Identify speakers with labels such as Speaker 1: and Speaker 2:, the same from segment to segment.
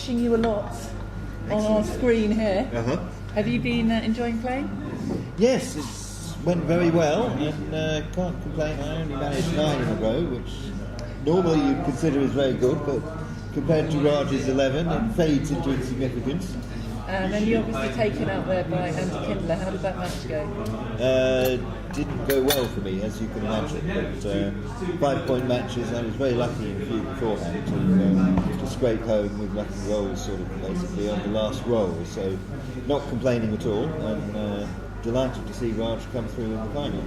Speaker 1: watching you a lot on our screen here.
Speaker 2: Uh-huh.
Speaker 1: Have you been enjoying playing?
Speaker 2: Yes, it went very well, and can't complain. I only managed 9 in a row, which normally you'd consider is very good, but compared to Raj's 11, it fades into insignificance.
Speaker 1: And you're obviously taken out there by Andy Kindler. How did that match go?
Speaker 2: Didn't go well for me, as you can imagine, but 5-point matches, I was very lucky in a few beforehand to scrape home with lucky rolls sort of basically on the last roll, so not complaining at all, and delighted to see Raj come through in the final.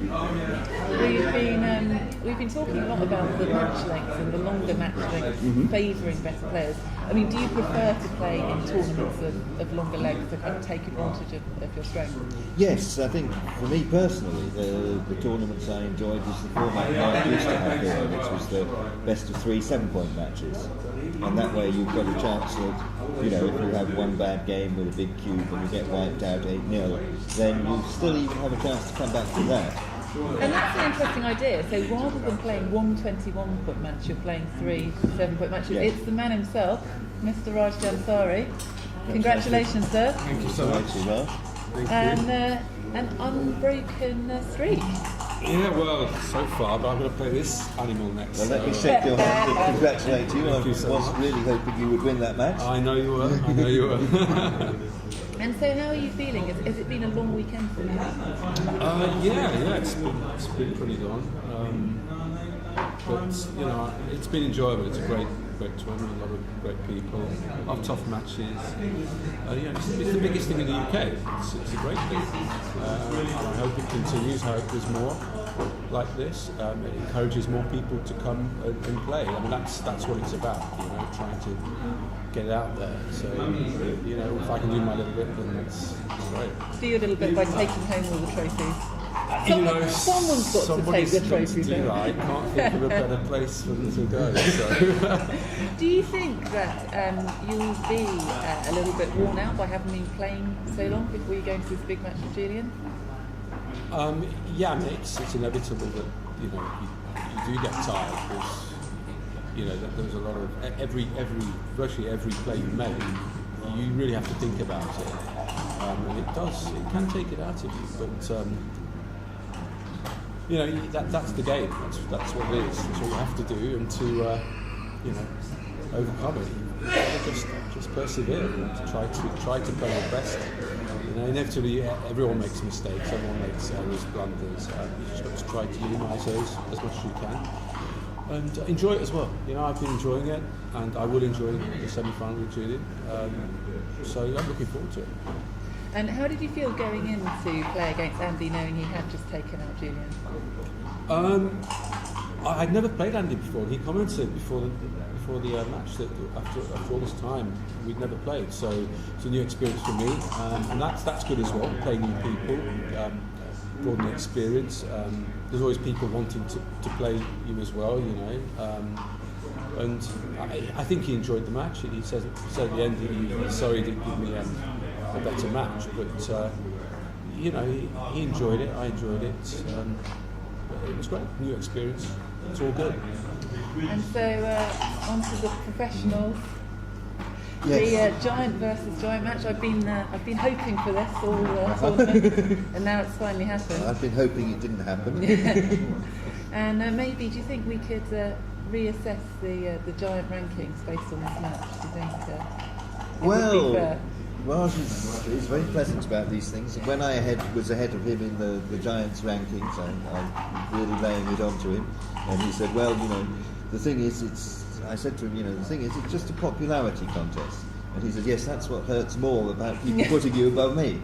Speaker 1: We've been talking a lot about the match length and the longer match length favouring better players. I mean, do you prefer to play in tournaments of longer length to kind of take advantage of your strength?
Speaker 2: Yes, I think for me personally, the tournaments I enjoyed was the format I used to have here, which was the best of 3 7-point matches. And that way you've got a chance that, if you have one bad game with a big cube and you get wiped out 8-0, then you still even have a chance to come back to that.
Speaker 1: And that's an interesting idea. So rather than playing one 21-point match, you're playing 3 7-point matches.
Speaker 2: Yes.
Speaker 1: It's the man himself, Mr. Raj Jansari. Congratulations, sir.
Speaker 3: Thank you so much.
Speaker 1: And an unbroken streak.
Speaker 3: Yeah, well, so far, but I'm going to play this animal next.
Speaker 2: Well, let me shake your hand and congratulate you. I was really hoping you would win that match.
Speaker 3: I know you were.
Speaker 1: And so how are you feeling? Has it been a long weekend for you?
Speaker 3: Yeah, it's been pretty long. But, it's been enjoyable. It's a great tournament, a lot of great people, a lot of tough matches. It's the biggest thing in the UK. It's a great thing. And I hope it continues. I hope there's more like this. It encourages more people to come and play. I mean, that's what it's about, trying to get it out there. So, if I can do my little bit, then that's great.
Speaker 1: Do you a little bit by taking home all the trophies? Someone's got to take the trophies home.
Speaker 3: I can't think of a better place for them to go. So.
Speaker 1: Do you think that you'll be a little bit worn out by having been playing so long before you go into this big match with Julien?
Speaker 3: Yeah, I mean, it's inevitable that you do get tired because there's a lot of virtually every play you make, you really have to think about it, and it can take it out of you, but. That's the game. That's what it is. That's what you have to do, and to overcome it. Just persevere and try to play your best. Inevitably, everyone makes mistakes. Everyone makes errors, blunders. You just got to try to minimise those as much as you can, and enjoy it as well. I've been enjoying it, and I will enjoy the semi-final with Julien. So I'm looking forward to it.
Speaker 1: And how did you feel going in to play against Andy, knowing he had just taken out Julien?
Speaker 3: I'd never played Andy before. He commented before the match that after all this time we'd never played. So it's a new experience for me, and that's good as well. Playing new people, broaden the experience. There's always people wanting to play you as well, and I think he enjoyed the match. He said at the end he's sorry he didn't give me a better match, but he enjoyed it. I enjoyed it. It was great, new experience. It's all good.
Speaker 1: And so on to the professionals.
Speaker 2: Yes.
Speaker 1: The giant versus giant match. I've been hoping for this all tournament, and now it's finally happened.
Speaker 2: I've been hoping it didn't happen.
Speaker 1: And maybe, do you think we could reassess the giant rankings based on this match? Do you think?
Speaker 2: Well, Raj is very pleasant about these things. When I was ahead of him in the Giants rankings, I was really laying it on to him, and he said, well, the thing is, I said to him, the thing is, it's just a popularity contest. And he said, yes, that's what hurts more about people putting you above me.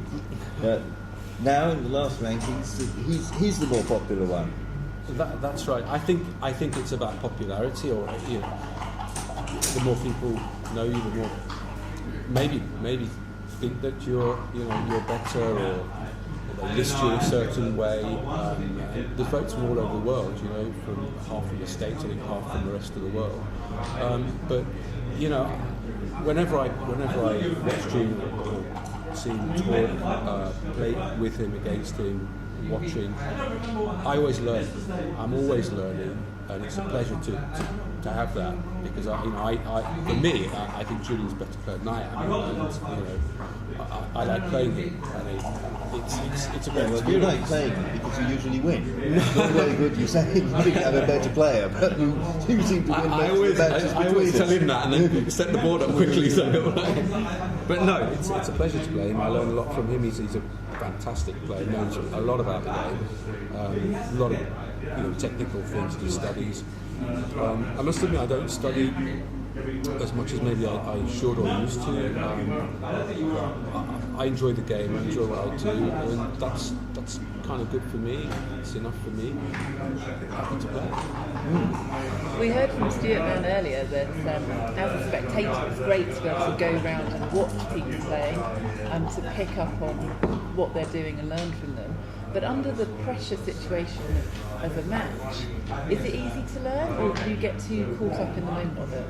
Speaker 2: Now, in the last rankings, he's the more popular one.
Speaker 3: That's right. I think it's about popularity, or the more people know you, the more maybe think that you're better, or they list you a certain way. There's votes from all over the world, from half from the States, I think half from the rest of the world. But whenever I watch Julien or see him talk, play with him, against him, watching, I always learn. I'm always learning, and it's a pleasure to have that, because for me, I think Julien's a better player than I am, and I like playing him, and it's a great
Speaker 2: Well,
Speaker 3: experience.
Speaker 2: you like playing him because you usually win. It's not very good you say you think I'm a better player, but you seem to win
Speaker 3: I
Speaker 2: most of the matches
Speaker 3: always
Speaker 2: between
Speaker 3: tell
Speaker 2: us.
Speaker 3: him that and then set the board up quickly. But no, it's a pleasure to play him. I learn a lot from him. He's a fantastic player, knows a lot about the game, a lot of technical things he studies. I must admit I don't study as much as maybe I should or used to. I enjoy the game, I enjoy what I do, and that's kind of good for me. It's enough for me. Happy to play.
Speaker 1: We heard from Stuart Mann earlier that as a spectator it's great to be able to go around and watch people playing and to pick up on what they're doing and learn from them. But under the pressure situation of a match, is it easy to learn, or do you get too caught up in the moment of it?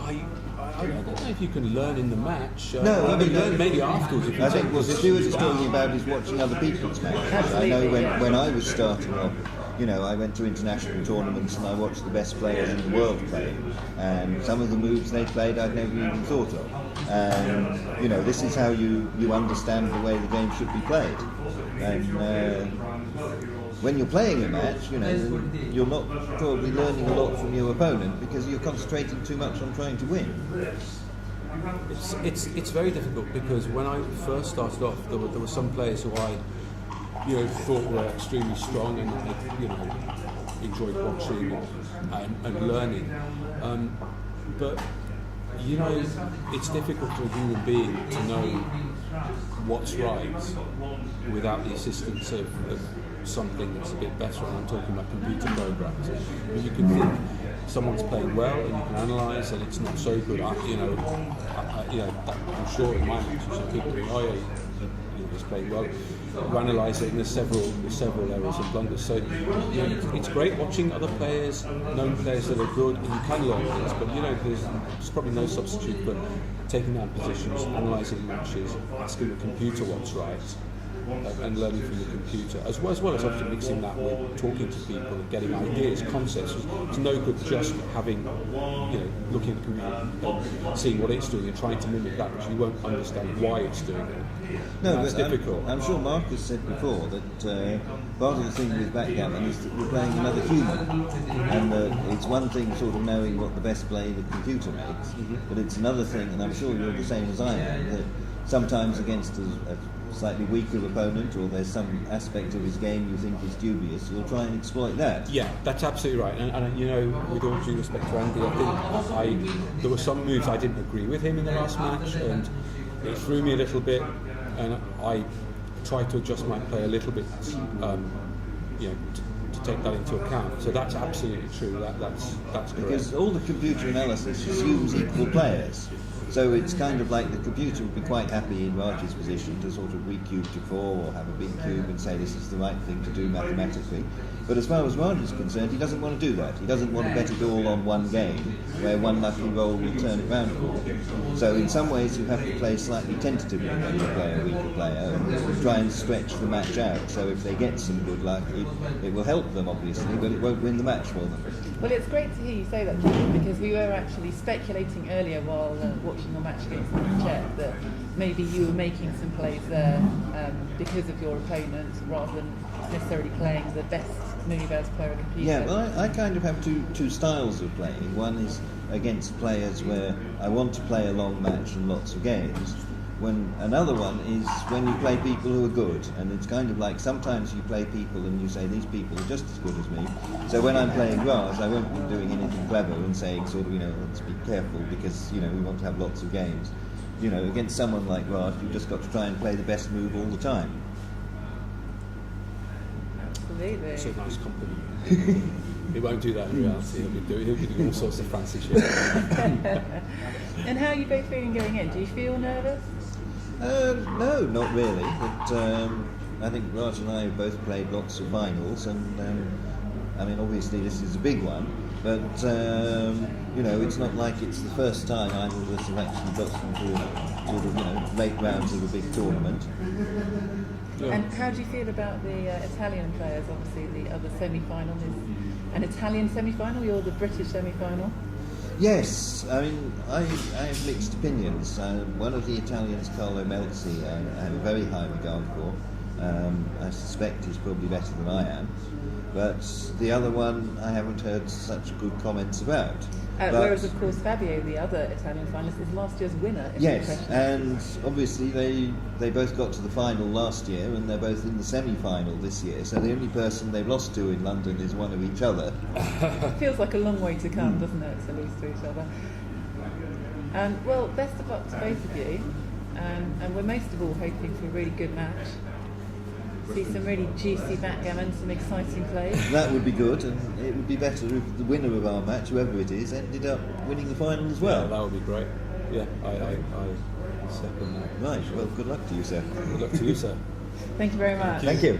Speaker 3: I don't know if you can learn in the match.
Speaker 2: No, I mean,
Speaker 3: learn maybe afterwards. If you
Speaker 2: I think
Speaker 3: take
Speaker 2: what
Speaker 3: positions
Speaker 2: Stuart is
Speaker 3: down.
Speaker 2: talking about is watching other people's matches.
Speaker 1: Absolutely,
Speaker 2: I know
Speaker 1: yeah.
Speaker 2: when I was starting off, I went to international tournaments and I watched the best players in the world play, and some of the moves they played I'd never even thought of. And this is how you understand the way the game should be played. And when you're playing a match, you're not probably learning a lot from your opponent because you're concentrating too much on trying to win.
Speaker 3: It's very difficult, because when I first started off, there were some players who I thought were extremely strong, and I enjoyed watching and learning. But it's difficult for a human being to know what's right without the assistance of something that's a bit better, and I'm talking about computer programs. But you can think someone's playing well, and you can analyse, and it's not so good. I'm sure in my matches, people think, oh yeah, he's playing well. You analyse it, and there's several errors and blunders. So it's great watching other players, known players that are good, and you can learn things. But there's probably no substitute for taking down positions, analysing matches, asking the computer what's right, and learning from the computer, as well as often mixing that with talking to people and getting ideas, concepts. It's no good just having, looking at the computer and seeing what it's doing and trying to mimic that, because you won't understand why it's doing it.
Speaker 2: No,
Speaker 3: it's
Speaker 2: but
Speaker 3: difficult.
Speaker 2: I'm sure Marcus said before that part of the thing with backgammon is that we're playing another human, and it's one thing sort of knowing what the best play the computer makes, but it's another thing, and I'm sure you're the same as I am, that sometimes against a slightly weaker opponent, or there's some aspect of his game you think is dubious, you'll try and exploit that.
Speaker 3: Yeah, that's absolutely right. And with all due respect to Andy, I think there were some moves I didn't agree with him in the last match, and it threw me a little bit, and I tried to adjust my play a little bit, to take that into account. So that's absolutely true. That's correct.
Speaker 2: Because all the computer analysis assumes equal players. So it's kind of like the computer would be quite happy in Raj's position to sort of re-cube to 4 or have a big cube and say this is the right thing to do mathematically. But as far as Raj is concerned, he doesn't want to do that. He doesn't want to bet it all on one game where one lucky roll will turn it round for him. So in some ways you have to play slightly tentatively when you play a weaker player and try and stretch the match out. So if they get some good luck, it will help them obviously, but it won't win the match for them.
Speaker 1: Well, it's great to hear you say that, Julien, because we were actually speculating earlier while watching your match against Czech that maybe you were making some plays there because of your opponent rather than necessarily playing the best move as per a computer.
Speaker 2: Yeah, well, I kind of have two styles of playing. One is against players where I want to play a long match and lots of games. When another one is when you play people who are good, and it's kind of like sometimes you play people and you say these people are just as good as me. So when I'm playing Raj, I won't be doing anything clever and saying sort of let's be careful because we want to have lots of games. Against someone like Raj, you've just got to try and play the best move all the time.
Speaker 1: Absolutely.
Speaker 3: It's a nice compliment. He won't do that in reality. He'll be doing all sorts of fancy shit.
Speaker 1: And how are you both feeling going in? Do you feel nervous?
Speaker 2: No, not really. But I think Raj and I have both played lots of finals, and obviously this is a big one. But it's not like it's the first time either of us have actually got into sort of late rounds of a big tournament.
Speaker 3: Yeah.
Speaker 1: And how do you feel about the Italian players? Obviously, the other semi-final is an Italian semi-final. You're the British semi-final.
Speaker 2: Yes, I mean, I have mixed opinions. One of the Italians, Carlo Melzi, I have a very high regard for. I suspect he's probably better than I am. But the other one, I haven't heard such good comments about.
Speaker 1: Whereas, of course, Fabio, the other Italian finalist, is last year's winner.
Speaker 2: Yes, and obviously they both got to the final last year, and they're both in the semi-final this year. So the only person they've lost to in London is one of each other.
Speaker 1: It feels like a long way to come, doesn't it, to lose to each other? Well, best of luck to both of you, and we're most of all hoping for a really good match. See some really juicy backgammon, some exciting plays.
Speaker 2: That would be good, and it would be better if the winner of our match, whoever it is, ended up winning the final as well.
Speaker 3: Yeah, that would be great. Yeah, I second that.
Speaker 2: Right, well, good luck to you, sir.
Speaker 3: Good luck to you, sir.
Speaker 1: Thank you very much.
Speaker 2: Thank you.